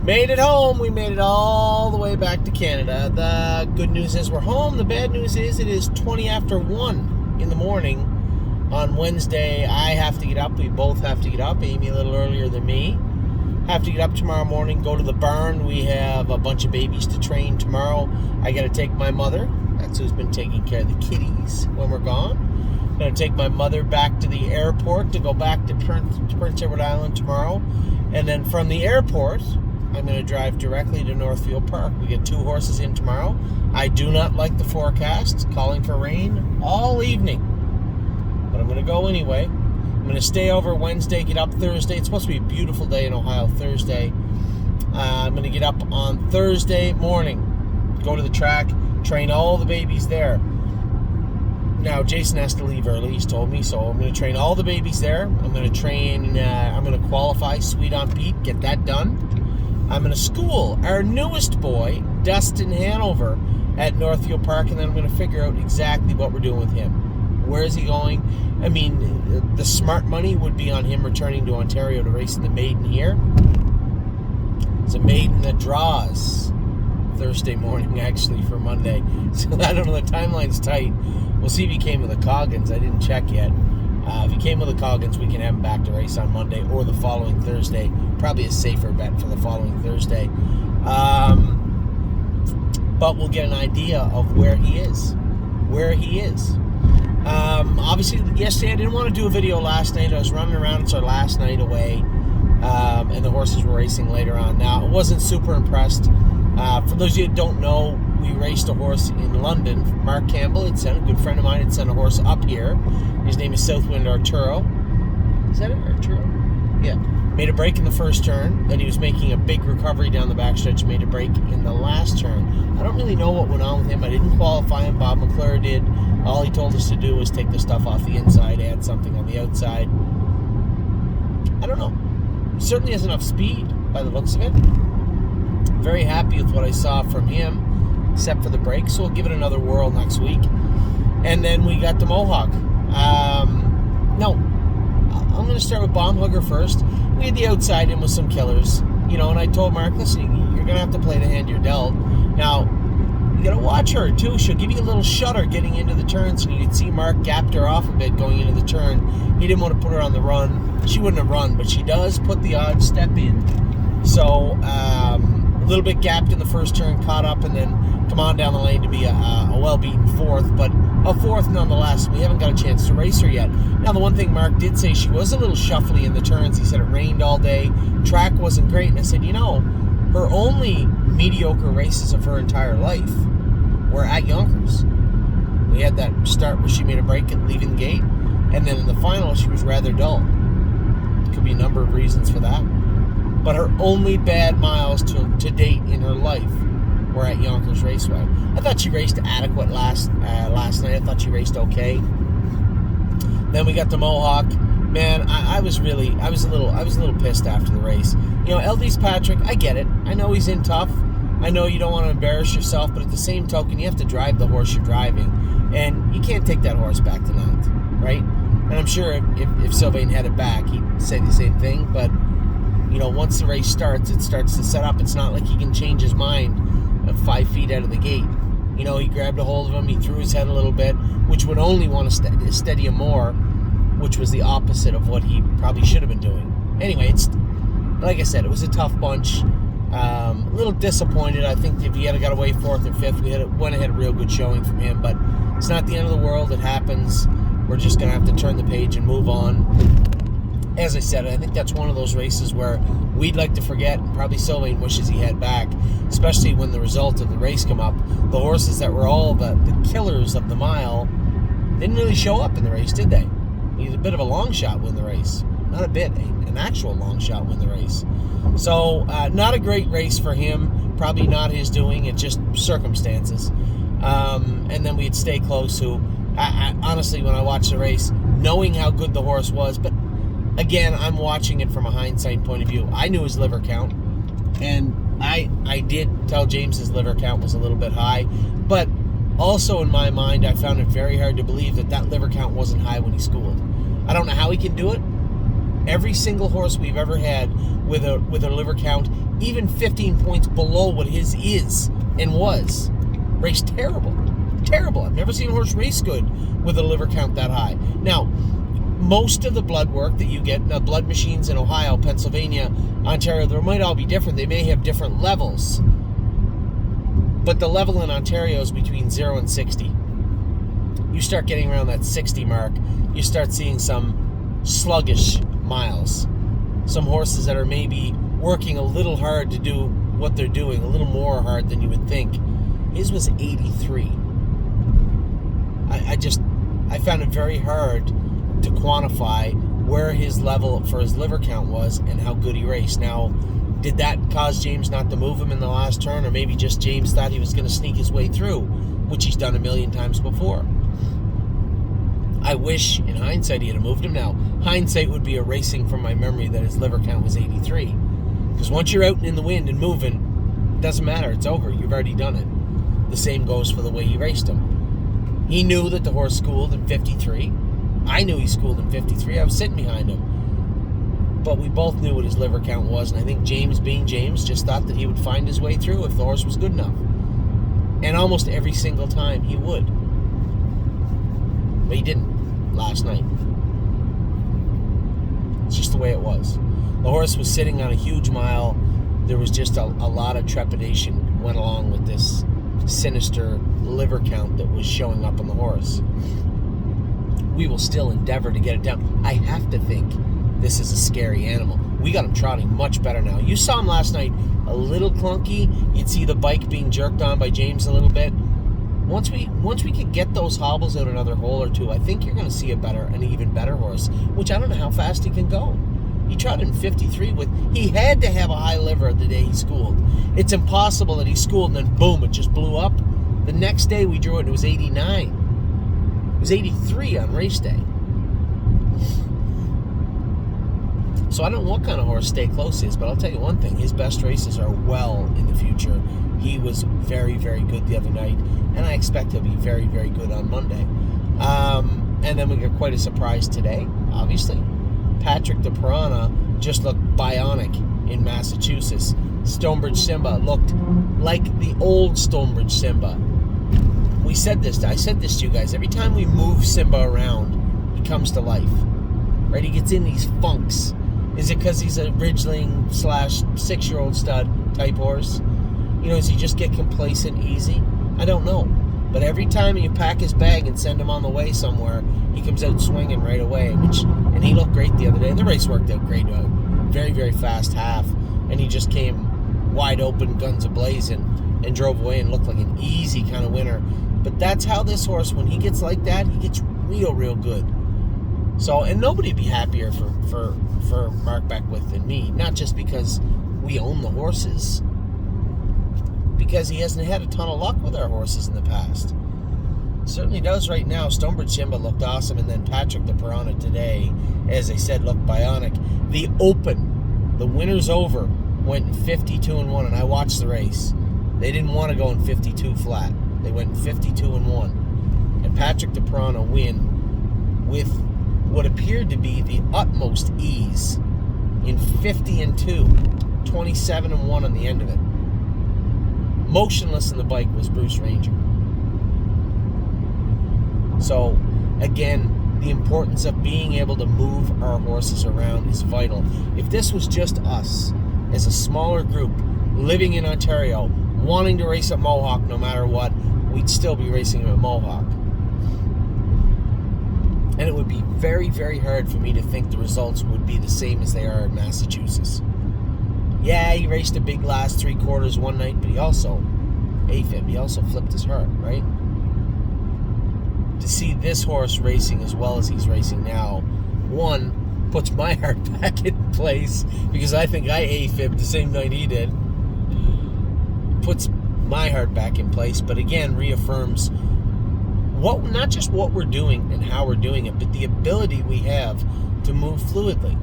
Made it home. We made it all the way back to Canada. The good news is we're home. The bad news is it is 20 after 1 in the morning on Wednesday. I have to get up. We both have to get up. Amy a little earlier than me. Have to get up tomorrow morning, go to the barn. We have a bunch of babies to train tomorrow. I got to take my mother. That's who's been taking care of the kitties when we're gone. I'm going to take my mother back to the airport to go back to Prince Edward Island tomorrow. And then from the airport, I'm going to drive directly to Northfield Park. We get 2 horses in tomorrow. I do not like the forecast. Calling for rain all evening. But I'm going to go anyway. I'm going to stay over Wednesday, get up Thursday. It's supposed to be a beautiful day in Ohio Thursday. I'm going to get up on Thursday morning, go to the track, train all the babies there. Now, Jason has to leave early, he's told me, so I'm going to train all the babies there. I'm going to train, I'm going to qualify Sweet on Pete, get that done. I'm going to school our newest boy, Dustin Hanover, at Northfield Park, and then I'm going to figure out exactly what we're doing with him. Where is he going? I mean, the smart money would be on him returning to Ontario to race in the maiden here. It's a maiden that draws Thursday morning, actually, for Monday. So I don't know, the timeline's tight. We'll see if he came with a Coggins. I didn't check yet. If he came with a Coggins, we can have him back to race on Monday or the following Thursday. Probably a safer bet for the following Thursday. But we'll get an idea of where he is. Obviously, yesterday I didn't want to do a video last night. I was running around. It's our last night away. And the horses were racing later on. Now, I wasn't super impressed. For those of you who don't know, we raced a horse in London. Mark Campbell had sent, a good friend of mine, had sent a horse up here. His name is Southwind Arturo. Is that it? Arturo? Yeah. Made a break in the first turn. Then he was making a big recovery down the backstretch. Made a break in the last turn. I don't really know what went on with him. I didn't qualify him. Bob McClure did. All he told us to do was take the stuff off the inside, add something on the outside. I don't know. He certainly has enough speed by the looks of it. Very happy with what I saw from him, except for the break. So we'll give it another whirl next week. And then we got the Mohawk. I'm going to start with Bomb Hugger first. We had the outside in with some killers, and I told Mark, listen, you're going to have to play the hand you're dealt. Now, you got to watch her, too. She'll give you a little shudder getting into the turns, and you can see Mark gapped her off a bit going into the turn. He didn't want to put her on the run. She wouldn't have run, but she does put the odd step in. So, a little bit gapped in the first turn, caught up, and then come on down the lane to be a well-beaten fourth, but a fourth nonetheless. We haven't got a chance to race her yet. Now, the one thing Mark did say, she was a little shuffly in the turns. He said it rained all day. Track wasn't great. And I said, her only mediocre races of her entire life were at Yonkers. We had that start where she made a break at leaving the gate, and then in the final, she was rather dull. There could be a number of reasons for that. But her only bad miles to date in her life were at Yonkers Raceway. I thought she raced adequate last night. I thought she raced okay. Then we got the Mohawk. Man, I was a little pissed after the race. Eldis Patrick, I get it. I know he's in tough. I know you don't want to embarrass yourself, but at the same token, you have to drive the horse you're driving, and you can't take that horse back to ninth, right? And I'm sure if Sylvain had it back, he'd say the same thing. But once the race starts, it starts to set up. It's not like he can change his mind 5 feet out of the gate. He grabbed a hold of him, he threw his head a little bit, which would only want to steady him more, which was the opposite of what he probably should have been doing. Anyway, it's like I said, it was a tough bunch. A little disappointed. I think if he had got away 4th or 5th, we went ahead a real good showing from him, but it's not the end of the world. It happens. We're just going to have to turn the page and move on. As I said, I think that's one of those races where we'd like to forget, and probably Sylvain wishes he had back, especially when the result of the race come up. The horses that were all the killers of the mile didn't really show up in the race, did they? He was a bit of a long shot win the race. Not a bit, an actual long shot win the race. So, not a great race for him. Probably not his doing. It's just circumstances. And then we'd Stay Close, who, I honestly, when I watched the race, knowing how good the horse was, but again, I'm watching it from a hindsight point of view. I knew his liver count, and I did tell James his liver count was a little bit high, but also in my mind, I found it very hard to believe that liver count wasn't high when he schooled. I don't know how he can do it. Every single horse we've ever had with a liver count, even 15 points below what his is and was, raced terrible. Terrible. I've never seen a horse race good with a liver count that high. Now, most of the blood work that you get, now blood machines in Ohio, Pennsylvania, Ontario, they might all be different. They may have different levels. But the level in Ontario is between 0 and 60. You start getting around that 60 mark, you start seeing some sluggish miles. Some horses that are maybe working a little hard to do what they're doing, a little more hard than you would think. His was 83. I found it very hard to quantify where his level for his liver count was and how good he raced. Now, did that cause James not to move him in the last turn, or maybe just James thought he was going to sneak his way through, which he's done a million times before? I wish, in hindsight, he had moved him. Now, hindsight would be erasing from my memory that his liver count was 83. Because once you're out in the wind and moving, it doesn't matter. It's over. You've already done it. The same goes for the way he raced him. He knew that the horse schooled in 53. I knew he schooled in 53. I was sitting behind him. But we both knew what his liver count was, and I think James, being James, just thought that he would find his way through if the horse was good enough. And almost every single time he would. But he didn't last night. It's just the way it was. The horse was sitting on a huge mile. There was just a lot of trepidation went along with this sinister liver count that was showing up on the horse. We will still endeavor to get it down. I have to think this is a scary animal. We got him trotting much better now. You saw him last night a little clunky. You'd see the bike being jerked on by James a little bit. Once we could get those hobbles out another hole or two, I think you're going to see an even better horse, which I don't know how fast he can go. He trotted in 53 he had to have a high liver the day he schooled. It's impossible that he schooled and then boom, it just blew up. The next day we drew it and it was 89. It was 83 on race day. So I don't know what kind of horse Stay Close is, but I'll tell you one thing, his best races are well in the future. He was very, very good the other night, and I expect he'll be very, very good on Monday. And then we got quite a surprise today, obviously. Patrick the Piranha just looked bionic in Massachusetts. Stonebridge Simba looked like the old Stonebridge Simba. I said this to you guys. Every time we move Simba around, he comes to life. Right? He gets in these funks. Is it because he's a Ridgeling / 6-year-old stud type horse? You know, does he just get complacent easy? I don't know. But every time you pack his bag and send him on the way somewhere, he comes out swinging right away. And he looked great the other day. The race worked out great. Very, very fast half. And he just came wide open, guns a-blazing, and drove away and looked like an easy kind of winner. But that's how this horse, when he gets like that, he gets real, real good. So, and nobody would be happier for Mark Beckwith than me. Not just because we own the horses, because he hasn't had a ton of luck with our horses in the past. Certainly does right now. Stonebridge Simba looked awesome, and then Patrick the Piranha today, as I said, looked bionic. The Open, the winner's over, went in 52-1, and I watched the race. They didn't want to go in 52 flat. They went in 52-1. And Patrick the Piranha win with what appeared to be the utmost ease in 50-2, 27-1 on the end of it. Motionless in the bike was Bruce Ranger. So, again, the importance of being able to move our horses around is vital. If this was just us, as a smaller group, living in Ontario, wanting to race at Mohawk no matter what, we'd still be racing at Mohawk. And it would be very, very hard for me to think the results would be the same as they are in Massachusetts. Yeah, he raced a big last 3 quarters one night, but he also flipped his heart, right? To see this horse racing as well as he's racing now, one, puts my heart back in place, because I think I AFib the same night he did. Puts my heart back in place, but again, reaffirms not just what we're doing and how we're doing it, but the ability we have to move fluidly.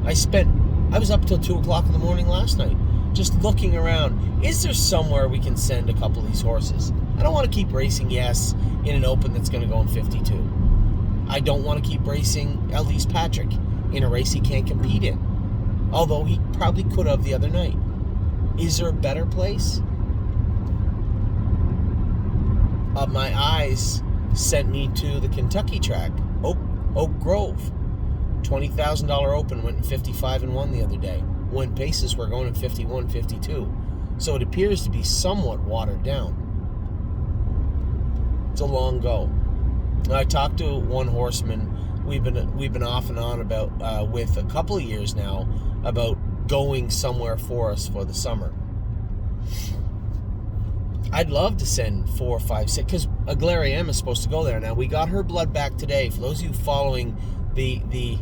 I was up till 2 o'clock in the morning last night, just looking around. Is there somewhere we can send a couple of these horses? I don't want to keep racing, yes, in an Open that's going to go in 52. I don't want to keep racing at least Patrick in a race he can't compete in. Although he probably could have the other night. Is there a better place? My eyes sent me to the Kentucky track, Oak Grove. $20,000 open, went in 55-1 the other day, when paces were going in 51-52. So it appears to be somewhat watered down. It's a long go. I talked to one horseman we've been off and on about with a couple of years now about going somewhere for us for the summer. I'd love to send 4, 5, 6, because Aglaria M is supposed to go there. Now, we got her blood back today. For those of you following the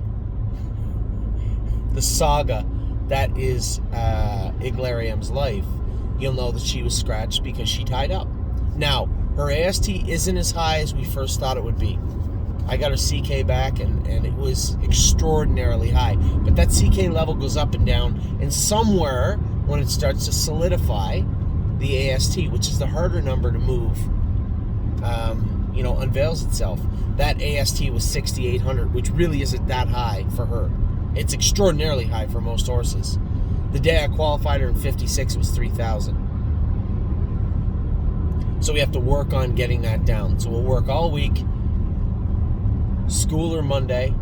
saga that is Aglaria M's life, you'll know that she was scratched because she tied up. Now, her AST isn't as high as we first thought it would be. I got her CK back, and it was extraordinarily high. But that CK level goes up and down, and somewhere when it starts to solidify, the AST, which is the harder number to move, unveils itself. That AST was 6,800, which really isn't that high for her. It's extraordinarily high for most horses. The day I qualified her in 56, it was 3,000. So we have to work on getting that down. So we'll work all week, school her Monday,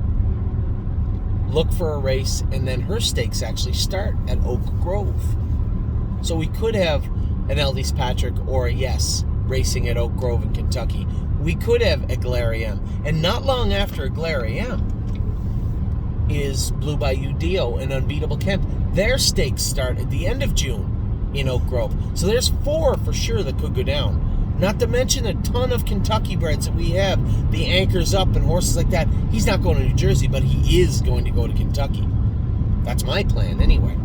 look for a race, and then her stakes actually start at Oak Grove. So we could have an Eldis Patrick or a Yes racing at Oak Grove in Kentucky. We could have Aglaria M. And not long after Aglaria M is Blue Bayou Dio and Unbeatable Kemp. Their stakes start at the end of June in Oak Grove. So there's 4 for sure that could go down. Not to mention a ton of Kentucky breds that we have. The Anchors Up and horses like that. He's not going to New Jersey, but he is going to go to Kentucky. That's my plan anyway.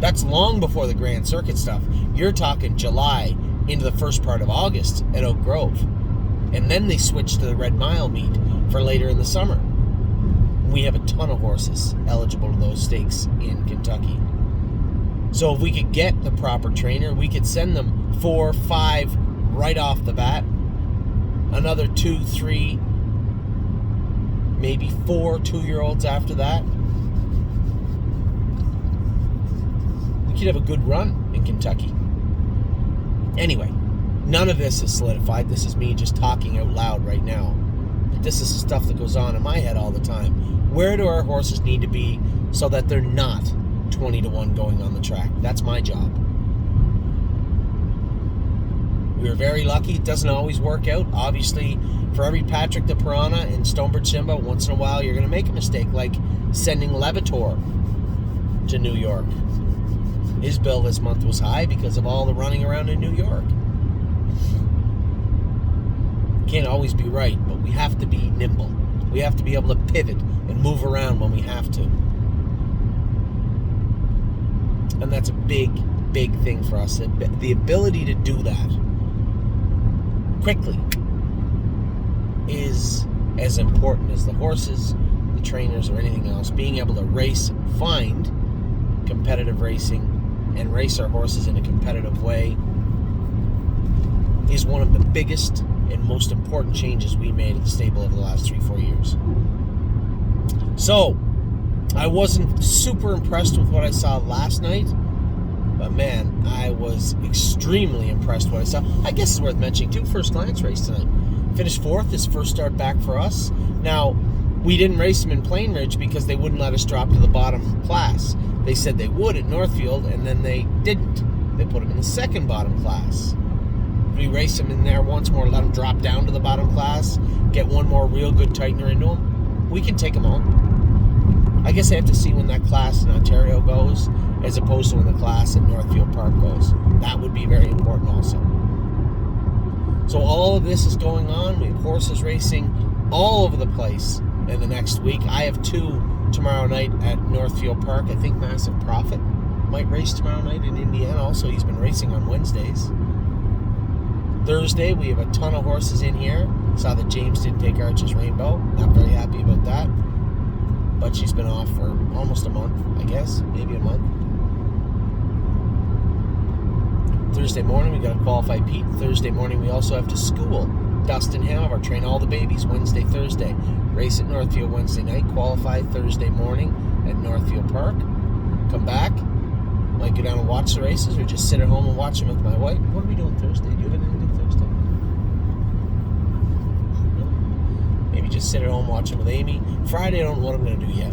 That's long before the Grand Circuit stuff. You're talking July into the first part of August at Oak Grove. And then they switch to the Red Mile meet for later in the summer. We have a ton of horses eligible to those stakes in Kentucky. So if we could get the proper trainer, we could send them 4, 5 right off the bat. Another 2, 3, maybe 4 2-year-olds after that. We could have a good run in Kentucky. Anyway, none of this is solidified. This is me just talking out loud right now. But this is the stuff that goes on in my head all the time. Where do our horses need to be so that they're not 20-1 going on the track? That's my job. We were very lucky. It doesn't always work out. Obviously, for every Patrick the Piranha and Stonebridge Simba, once in a while you're going to make a mistake, like sending Levitor to New York. His bill this month was high because of all the running around in New York. Can't always be right, but we have to be nimble. We have to be able to pivot and move around when we have to. And that's a big, big thing for us. The ability to do that quickly is as important as the horses, the trainers, or anything else. Being able to race, find competitive racing, and race our horses in a competitive way is one of the biggest and most important changes we made at the stable over the last 3-4 years. So, I wasn't super impressed with what I saw last night, but man, I was extremely impressed with what I saw. I guess it's worth mentioning too, First Glance race tonight. Finished 4th, his first start back for us. Now, we didn't race him in Plainridge because they wouldn't let us drop to the bottom class. They said they would at Northfield, and then they didn't. They put him in the second bottom class. We race him in there once more, let him drop down to the bottom class, get one more real good tightener into him. We can take him home. I guess I have to see when that class in Ontario goes, as opposed to when the class at Northfield Park goes. That would be very important also. So all of this is going on. We have horses racing all over the place in the next week. I have 2 tomorrow night at Northfield Park. I think Massive Profit might race tomorrow night in Indiana. Also, he's been racing on Wednesdays. Thursday, we have a ton of horses in here. Saw that James didn't take Archer's Rainbow. Not very happy about that. But she's been off for almost a month, I guess. Maybe a month. Thursday morning, we got to qualify Pete. Thursday morning, we also have to school Dustin Hanover, train all the babies Wednesday, Thursday. Race at Northfield Wednesday night, qualify Thursday morning at Northfield Park. Come back, might go down and watch the races or just sit at home and watch them with my wife. What are we doing Thursday? Do you have anything to do Thursday? No? Maybe just sit at home, watch them with Amy. Friday, I don't know what I'm going to do yet.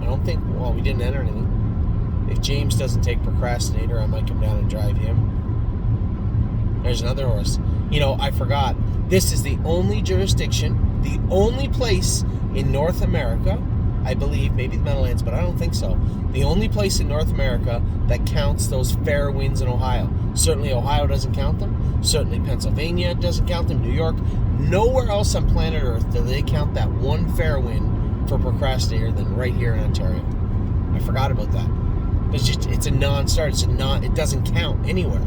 I don't think, well, we didn't enter anything. If James doesn't take Procrastinator, I might come down and drive him. There's another horse. You know, I forgot. This is the only jurisdiction, the only place in North America, I believe, maybe the Meadowlands, but I don't think so. The only place in North America that counts those fair wins in Ohio. Certainly Ohio doesn't count them. Certainly Pennsylvania doesn't count them. New York. Nowhere else on planet Earth do they count that one fair win for Procrastinator than right here in Ontario. I forgot about that. It's a non-start. It doesn't count anywhere.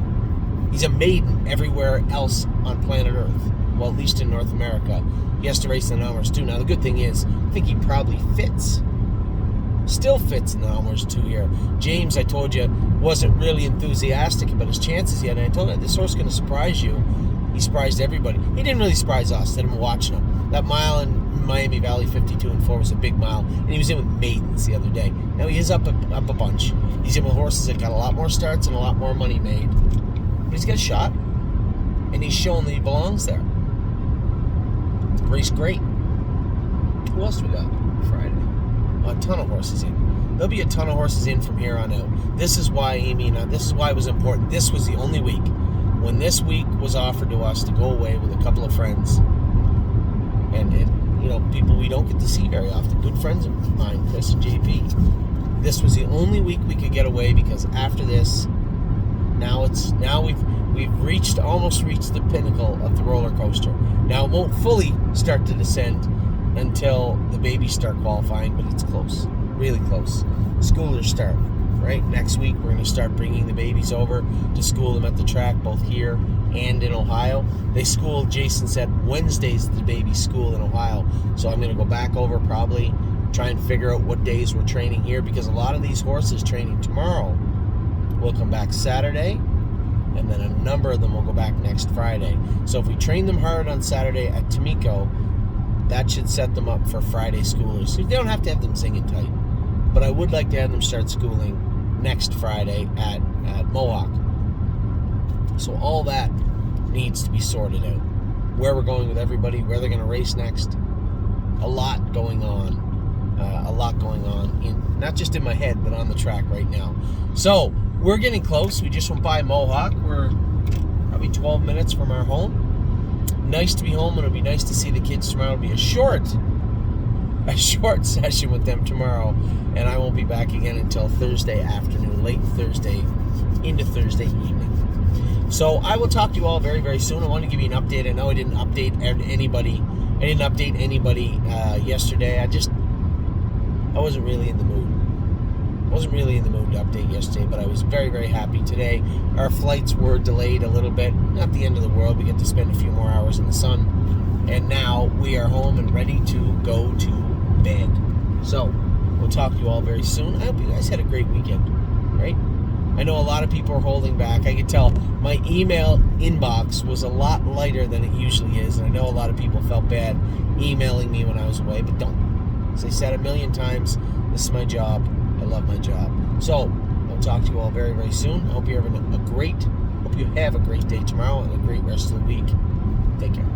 He's a maiden everywhere else on planet Earth. Well, at least in North America. He has to race in the Elmhurst too. Now, the good thing is, I think he probably fits. Still fits in the Elmhurst 2 here. James, I told you, wasn't really enthusiastic about his chances yet. And I told him, this horse is going to surprise you. He surprised everybody. He didn't really surprise us. That I'm watching him. That mile in Miami Valley 52 and 4 was a big mile. And he was in with maidens the other day. Now he is up a bunch. He's in with horses that got a lot more starts and a lot more money made. But he's got a shot. And he's showing that he belongs there. Race great. Who else do we got Friday? A ton of horses in. There'll be a ton of horses in from here on out. This is why, Amy, this is why it was important. This was the only week. When this week was offered to us to go away with a couple of friends, and you know, people we don't get to see very often, good friends of mine, Chris and JP. This was the only week we could get away because after this, now we've almost reached the pinnacle of the roller coaster. Now it won't fully start to descend until the babies start qualifying, but it's close, really close. Schoolers start, right? Next week we're going to start bringing the babies over to school them at the track, both here and in Ohio. They school, Jason said, Wednesdays the babies school in Ohio. So I'm going to go back over, probably try and figure out what days we're training here, because a lot of these horses training tomorrow will come back Saturday, and then a number of them will go back next Friday. So if we train them hard on Saturday at Tamiko, that should set them up for Friday schoolers. So they don't have to have them singing tight, but I would like to have them start schooling next Friday at Mohawk. So all that needs to be sorted out. Where we're going with everybody, where they're going to race next. A lot going on. In not just in my head, but on the track right now. So we're getting close. We just went by Mohawk. We're probably 12 minutes from our home. Nice to be home, and it'll be nice to see the kids tomorrow. It'll be a short session with them tomorrow, and I won't be back again until Thursday afternoon, late Thursday into Thursday evening. So I will talk to you all very, very soon. I want to give you an update. I know I didn't update anybody. Yesterday. I wasn't really in the mood. I wasn't really in the mood to update yesterday, but I was very, very happy today. Our flights were delayed a little bit. Not the end of the world. We get to spend a few more hours in the sun. And now we are home and ready to go to bed. So we'll talk to you all very soon. I hope you guys had a great weekend, right? I know a lot of people are holding back. I could tell my email inbox was a lot lighter than it usually is, and I know a lot of people felt bad emailing me when I was away, but don't. As I said a million times, this is my job. I love my job. So I'll talk to you all very, very soon. I hope you have a great day tomorrow and a great rest of the week. Take care.